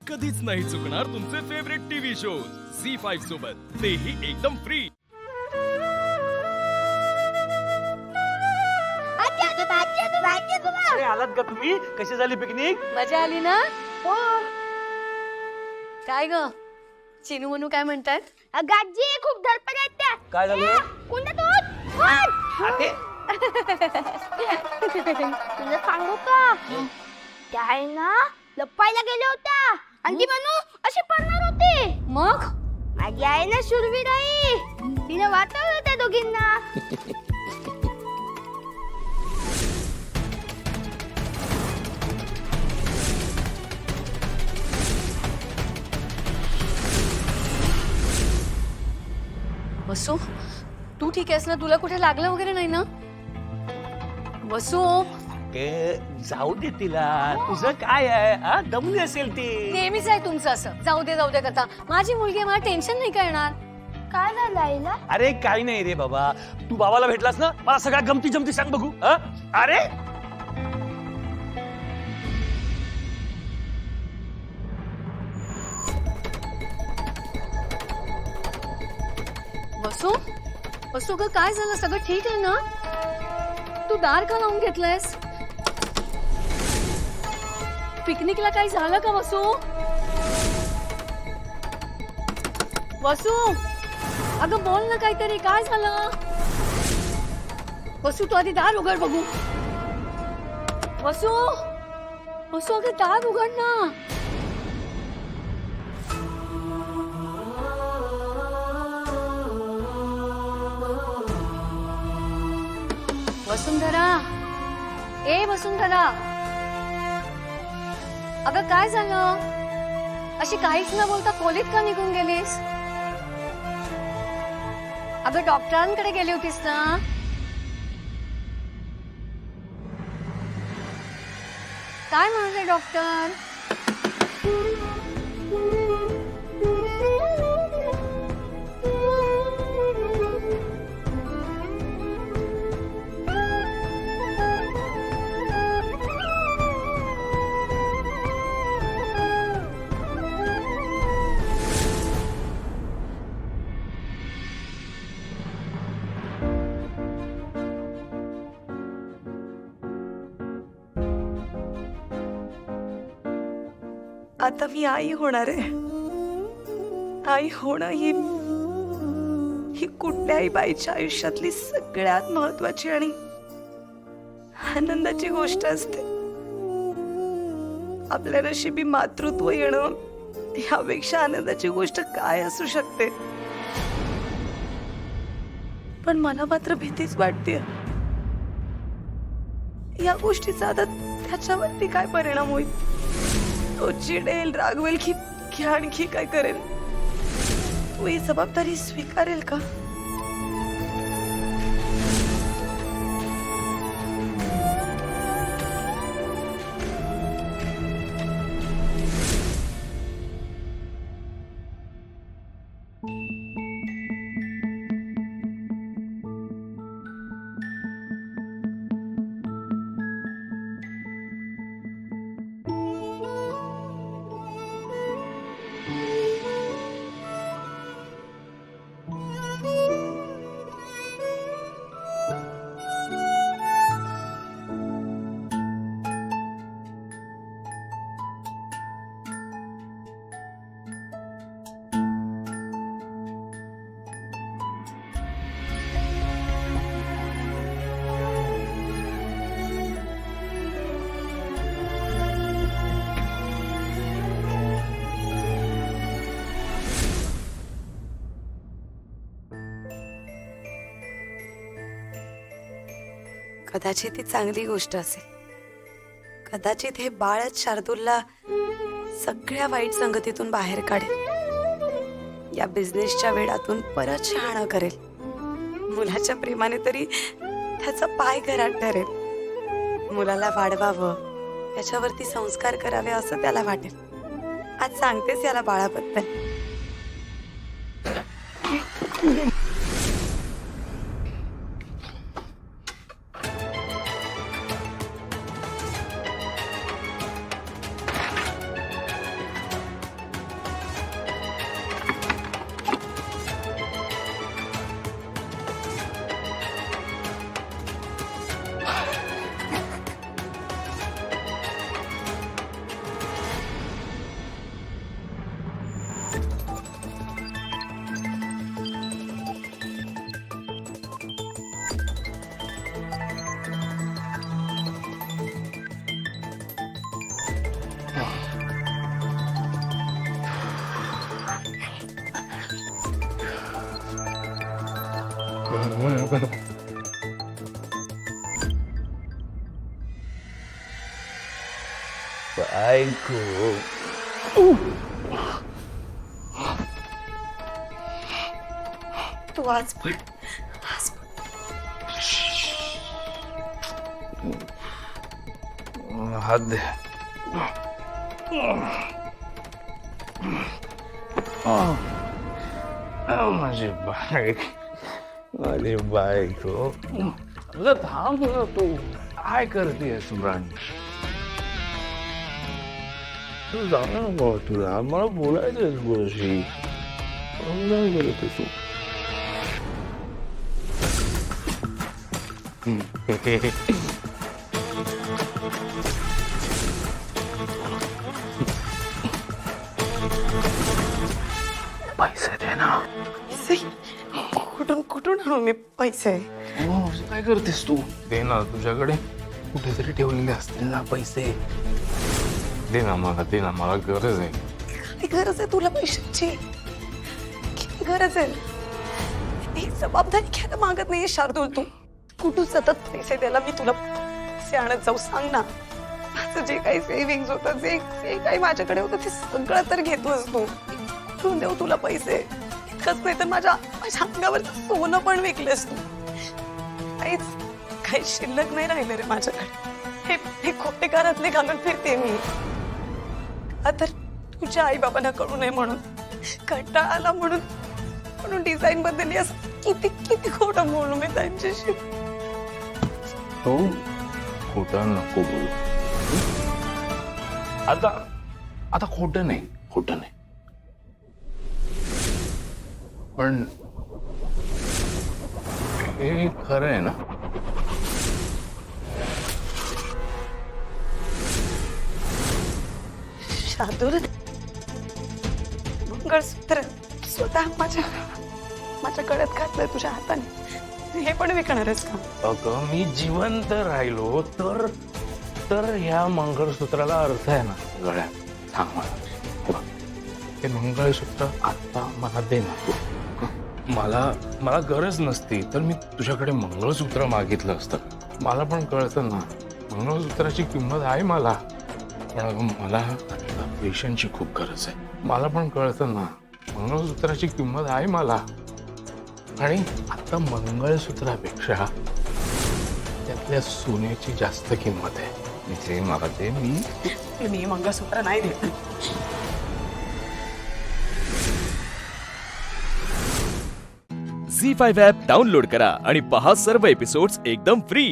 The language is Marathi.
कधीच नाही चुकणार तुमचे फेवरेट टीव्ही शोज झी5 सोबत, तेही एकदम फ्री. अरे आलात का तुम्ही? कशी झाली पिकनिक? मजा आली ना? हो. काय ग चिनू मनू काय म्हणतात? गाजी खूप धडपड आहेत त्या. काय झालं? कोणता तो? अरे तुला सांगू का? त्या आहे ना लपायला गेल्या होत्या आणि ती मनू अशी पडणार होती. मग माझी आहे ना शूरवीर आई, तिने वाचवलं त्या दोघींना. वसू तू ठीक आहेस ना? तुला कुठे लागलं वगैरे नाही ना? वसू जाऊ दे तिला, तुझं काय आहे? हा, दमली असेल ती. नेहमीच आहे तुमचं असं जाऊ दे करता. माझी मुलगी आहे, मला टेन्शन नाही करणार. काय झालं आईला? अरे काही नाही रे बाबा, तू बाबाला भेटलास ना, मला सगळ्या गमती जमती सांग बघू. हा? अरे वसू वसू ग काय झालं? सगळं ठीक आहे ना? तू दार का लावून घेतलंयस? पिकनिकला काही झालं का वसू? वसू अगं बोल ना काहीतरी, काय झालं? वसू तू आधी दार उघड बघू. वसू वसू अगं दार उघड ना. वसुंधरा ए वसुंधरा अगं काय झालं? अशी काहीच न बोलता खोलीत का निघून गेलीस? अगं डॉक्टरांकडे गेली होतीस ना? काय म्हणाले डॉक्टर? आता मी आई होणार आहे. आई होणं ही कुठल्याही बाईच्या आयुष्यातली सगळ्यात महत्वाची आणि आनंदाची गोष्ट असते. आपल्या नशिबी मातृत्व येणं यापेक्षा आनंदाची गोष्ट काय असू शकते. पण मला मात्र भीतीच वाटते. या गोष्टीचा आता त्याच्यावरती काय परिणाम होईल? तो चिडेल, रागवेल की आणखी काय करेल? तू ही जबाबदारी स्वीकारेल का? कदाचित ती चांगली गोष्ट असेल. कदाचित हे बाळच शार्दूलला सगळ्या वाईट संगतीतून बाहेर काढेल. या बिझनेसच्या वेळातून परत शहाणा करेल. मुलाच्या प्रेमाने तरी त्याचा पाय घरात ठरेल. मुलाला वाढवावं, त्याच्यावरती संस्कार करावे असं त्याला वाटेल. आज सांगतेस याला बाळाबद्दल. तू आज पण हात दे. माझी बायको. अगं थांब ना तू. काय करतेस राणी? तू जाऊ नको तुला. मला बोलायचंच गोशी. नाही बोलत तू. पैसे दे ना. कुठून कुठून आणू मी पैसे? असं काय करतेस तू? दे ना. तुझ्याकडे कुठेतरी ठेवलेले असतील ना पैसे. दे ना मला. दे ना. मला गरज आहे. किती गरज आहे तुला पैशांची? किती गरज आहे? ही जबाबदारी घ्यायला मागत नाहीये शार्दूल तू. कुठून सतत पैसे द्यायला मी तुला पैसे आणत जाऊ? सांग ना. माझं जे काही सेव्हिंग होतं, जे काही माझ्याकडे होतं ते सगळं तर घेतोस तू. कुठून देऊ तुला पैसे? इतकंच नाही तर माझ्या अंगावरचं सोनं पण विकलेस तू. काही शिल्लक नाही राहिलं रे माझ्याकडे. हे खोटे घरातले घालून फिरते मी. तर तुझ्या आई बाबांना कळू नये म्हणून, कंटाळा आला म्हणून डिझाईन बद्दल असं किती किती खोटं बोलू मी त्यांच्याशी. तो खोटा नको बोलू. आता खोटं नाही. पण हे खरं आहे ना? शार्दूल, मंगळसूत्र स्वतः माझ्या गळ्यात घातलंय तुझ्या हाताने. हे पण विकणारच का? अगं मी जिवंत राहिलो तर ह्या मंगळसूत्राला अर्थ आहे ना गळ्यात. सांग मला. हे मंगळसूत्र आता मला दे ना तू. मला गरज नसती तर मी तुझ्याकडे मंगळसूत्र मागितलं असतं. मला पण कळतं ना मंगळसूत्राची किंमत आहे मला. पण अगं मला पैशांची खूप गरज आहे. मला पण कळतं ना मंगळसूत्राची किंमत आहे मला. आणि आता मंगळसूत्रापेक्षा त्यातल्या सोन्याची जास्त किंमत आहे. जे मला ते मी मंगळसूत्र नाही देत. झी5 ॲप डाउनलोड करा आणि पहा सर्व एपिसोड्स एकदम फ्री.